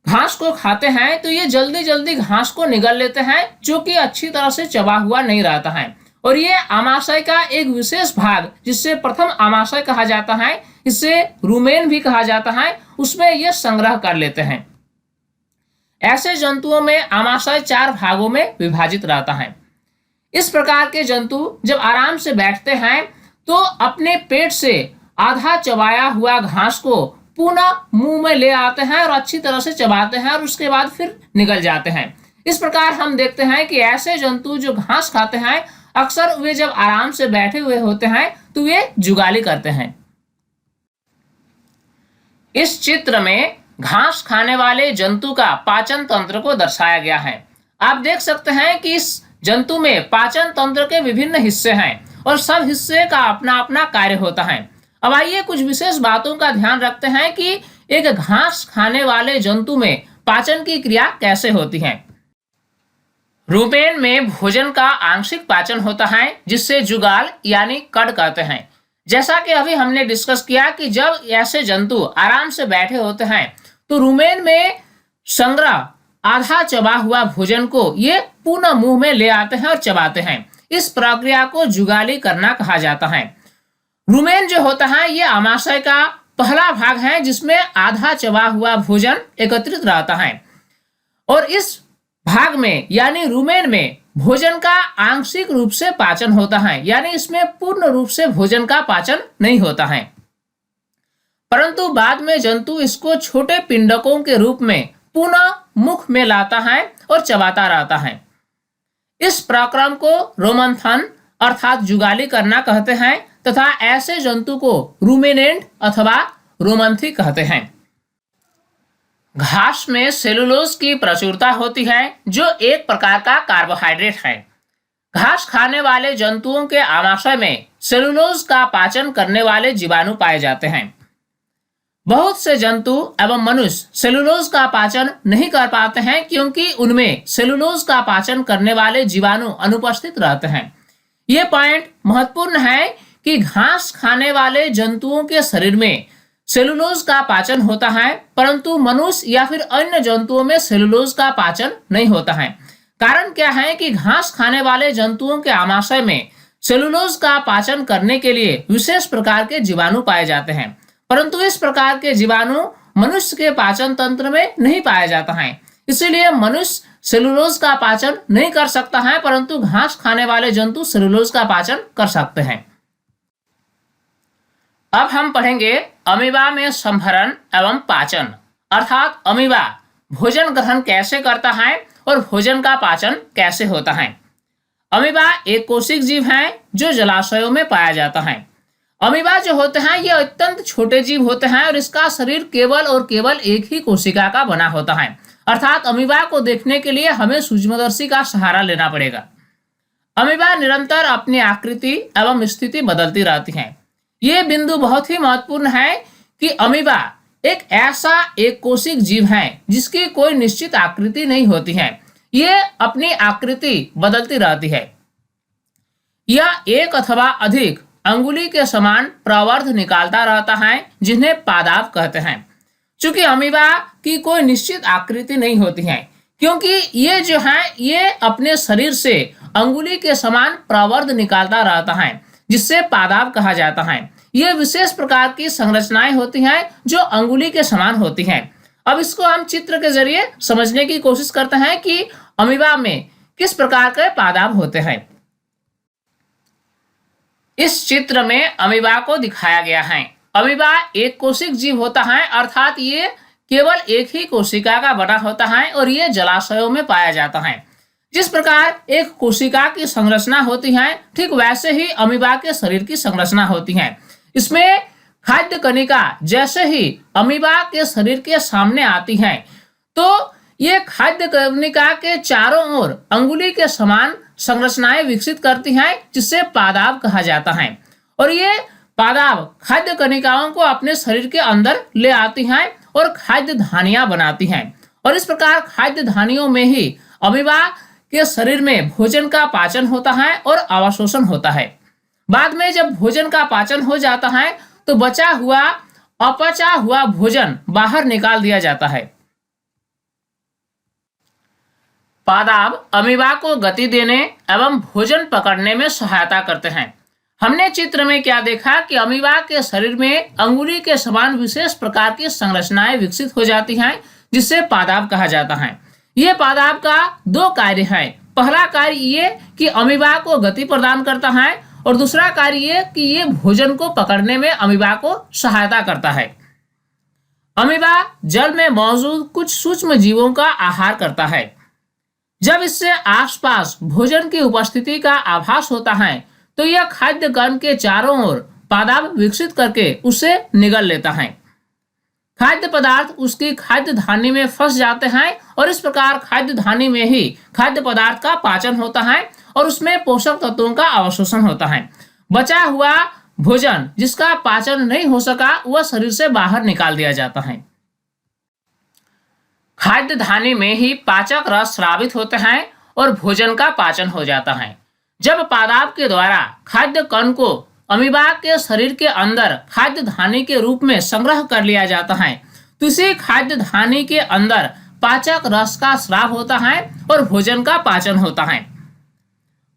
घास को खाते हैं तो ये जल्दी जल्दी घास को निगल लेते हैं, जो कि अच्छी तरह से चबा हुआ नहीं रहता है, और ये आमाशय का एक विशेष भाग जिससे प्रथम आमाशय कहा जाता है, इसे रुमेन भी कहा जाता है, उसमें ये संग्रह कर लेते हैं। ऐसे जंतुओं में आमाशय 4 भागों में विभाजित रहता है। इस प्रकार के जंतु जब आराम से बैठते हैं तो अपने पेट से आधा चबाया हुआ घास को पुनः मुंह में ले आते हैं और अच्छी तरह से चबाते हैं और उसके बाद फिर निगल जाते हैं। इस प्रकार हम देखते हैं कि ऐसे जंतु जो घास खाते हैं अक्सर वे जब आराम से बैठे हुए होते हैं तो वे जुगाली करते हैं। इस चित्र में घास खाने वाले जंतु का पाचन तंत्र को दर्शाया गया है। आप देख सकते हैं कि इस जंतु में पाचन तंत्र के विभिन्न हिस्से हैं और सब हिस्से का अपना अपना कार्य होता है। अब आइए कुछ विशेष बातों का ध्यान रखते हैं कि एक घास खाने वाले जंतु में पाचन की क्रिया कैसे होती है। रुमेन में भोजन का आंशिक पाचन होता है जिससे जुगाल यानी कड कहते हैं। जैसा कि अभी हमने डिस्कस किया कि जब ऐसे जंतु आराम से बैठे होते हैं तो रुमेन में संग्रह आधा चबा हुआ भोजन को ये पुनः मुंह में ले आते हैं और चबाते हैं। इस प्रक्रिया को जुगाली करना कहा जाता है। रुमेन जो होता है ये आमाशय का पहला भाग है जिसमें आधा चबा हुआ भोजन एकत्रित रहता है, और इस भाग में यानी रुमेन में भोजन का आंशिक रूप से पाचन होता है, यानी इसमें पूर्ण रूप से भोजन का पाचन नहीं होता है, परंतु बाद में जंतु इसको छोटे पिंडकों के रूप में पुनः मुख में लाता है और चबाता रहता है। इस प्रक्रम को रोमंथन अर्थात जुगाली करना कहते हैं तथा ऐसे जंतु को रूमिनेंट अथवा रोमंथी कहते हैं। घास में सेलुलोज की प्रचुरता होती है जो एक प्रकार का कार्बोहाइड्रेट है। घास खाने वाले जंतुओं के आमाशय में सेलुलोज का पाचन करने वाले जीवाणु पाए जाते हैं। बहुत से जंतु एवं मनुष्य सेलुलोज का पाचन नहीं कर पाते हैं क्योंकि उनमें सेलुलोज का पाचन करने वाले जीवाणु अनुपस्थित रहते हैं। ये पॉइंट महत्वपूर्ण है कि घास खाने वाले जंतुओं के शरीर में सेलुलोज का पाचन होता है, परंतु मनुष्य या फिर अन्य जंतुओं में सेलुलोज का पाचन नहीं होता है। कारण क्या है कि घास खाने वाले जंतुओं के आमाशय में सेलुलोज का पाचन करने के लिए विशेष प्रकार के जीवाणु पाए जाते हैं, परंतु इस प्रकार के जीवाणु मनुष्य के पाचन तंत्र में नहीं पाया जाता है। इसीलिए मनुष्य सेलुलोज का पाचन नहीं कर सकता है, परंतु घास खाने वाले जंतु सेलुलोज का पाचन कर सकते हैं। अब हम पढ़ेंगे अमीबा में संभरण एवं पाचन, अर्थात अमीबा भोजन ग्रहण कैसे करता है और भोजन का पाचन कैसे होता है। अमीबा एक कोशिक जीव है जो जलाशयों में पाया जाता है। अमीबा जो होते हैं ये अत्यंत छोटे जीव होते हैं और इसका शरीर केवल और केवल एक ही कोशिका का बना होता है, अर्थात अमीबा को देखने के लिए हमें सूक्ष्मदर्शी का सहारा लेना पड़ेगा। अमीबा निरंतर अपनी आकृति एवं स्थिति बदलती रहती है। ये बिंदु बहुत ही महत्वपूर्ण है कि अमीबा एक ऐसा एक कोशिक जीव है जिसकी कोई निश्चित आकृति नहीं होती है। ये अपनी आकृति बदलती रहती है। यह एक अथवा अधिक अंगुली के समान प्रवर्ध निकालता रहता है जिन्हें पादाप कहते हैं। चूंकि अमीबा की कोई निश्चित आकृति नहीं होती है, क्योंकि ये जो है ये अपने शरीर से अंगुली के समान प्रवर्ध निकालता रहता है जिससे पादाप कहा जाता है। ये विशेष प्रकार की संरचनाएं होती हैं जो अंगुली के समान होती हैं। अब इसको हम चित्र के जरिए समझने की कोशिश करते हैं कि अमीबा में किस प्रकार के पादाप होते हैं। इस चित्र में अमीबा को दिखाया गया है। अमीबा एक कोशिक जीव होता है, अर्थात ये केवल एक ही कोशिका का बना होता है और ये जलाशयों में पाया जाता है। जिस प्रकार एक कोशिका की संरचना होती है, ठीक वैसे ही अमीबा के शरीर की संरचना होती है। इसमें खाद्य कणिका जैसे ही अमीबा के शरीर के सामने आती है तो ये खाद्य कणिका के चारों ओर अंगुली के समान संरचनाएं विकसित करती हैं जिससे पादाब कहा जाता है। और ये पादाब खाद्य कणिकाओं को अपने शरीर के अंदर ले आती हैं और खाद्य धानियां बनाती हैं। और इस प्रकार खाद्य धानियों में ही अमीबा के शरीर में भोजन का पाचन होता है और अवशोषण होता है। बाद में जब भोजन का पाचन हो जाता है तो बचा हुआ अपचा हुआ भोजन बाहर निकाल दिया जाता है। पादाब अमीबा को गति देने एवं भोजन पकड़ने में सहायता करते हैं। हमने चित्र में क्या देखा कि अमीबा के शरीर में अंगुली के समान विशेष प्रकार की संरचनाएं विकसित हो जाती हैं जिससे पादाब कहा जाता है। ये पादाब का दो कार्य है। पहला कार्य ये कि अमीबा को गति प्रदान करता है और दूसरा कार्य ये कि ये भोजन को पकड़ने में अमीबा को सहायता करता है। अमीबा जल में मौजूद कुछ सूक्ष्म जीवों का आहार करता है। जब इससे आसपास भोजन की उपस्थिति का आभास होता है तो यह खाद्य कण के चारों ओर पादाब विकसित करके उसे निगल लेता है। खाद्य पदार्थ उसकी खाद्य धानी में फंस जाते हैं और इस प्रकार खाद्य धानी में ही खाद्य पदार्थ का पाचन होता है और उसमें पोषक तत्वों का अवशोषण होता है। बचा हुआ भोजन जिसका पाचन नहीं हो सका वह शरीर से बाहर निकाल दिया जाता है। खाद्य धानी में ही पाचक रस स्रावित होते हैं और भोजन का पाचन हो जाता है। जब पादाब के द्वारा खाद्य कण को अमीबा के शरीर के अंदर खाद्य धानी के रूप में संग्रह कर लिया जाता है तो इसी खाद्य धानी के अंदर पाचक रस का स्राव होता है और भोजन का पाचन होता है।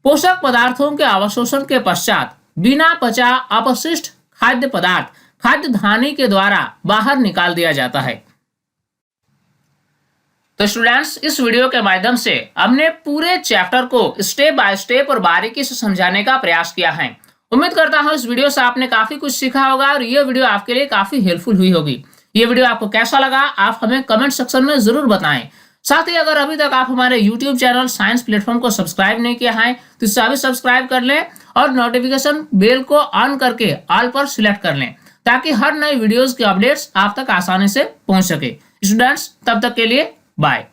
पोषक पदार्थों के अवशोषण के पश्चात बिना पचा अपशिष्ट खाद्य पदार्थ खाद्य धानी के द्वारा बाहर निकाल दिया जाता है। तो स्टूडेंट्स, इस वीडियो के माध्यम से हमने पूरे चैप्टर को स्टेप बाय स्टेप और बारीकी से समझाने का प्रयास किया है। उम्मीद करता हूं इस वीडियो से आपने काफी कुछ सीखा होगा और ये वीडियो आपके लिए काफी हेल्पफुल हुई होगी। ये वीडियो आपको कैसा लगा आप हमें कमेंट सेक्शन में जरूर बताएं। साथ ही अगर अभी तक आप हमारे यूट्यूब चैनल साइंस प्लेटफॉर्म को सब्सक्राइब नहीं किया है तो इसे अभी सब्सक्राइब कर लें और नोटिफिकेशन बेल को ऑन करके ऑल पर सिलेक्ट कर लें ताकि हर नई वीडियोज के अपडेट्स आप तक आसानी से पहुंच सके। स्टूडेंट्स, तब तक के लिए बाय।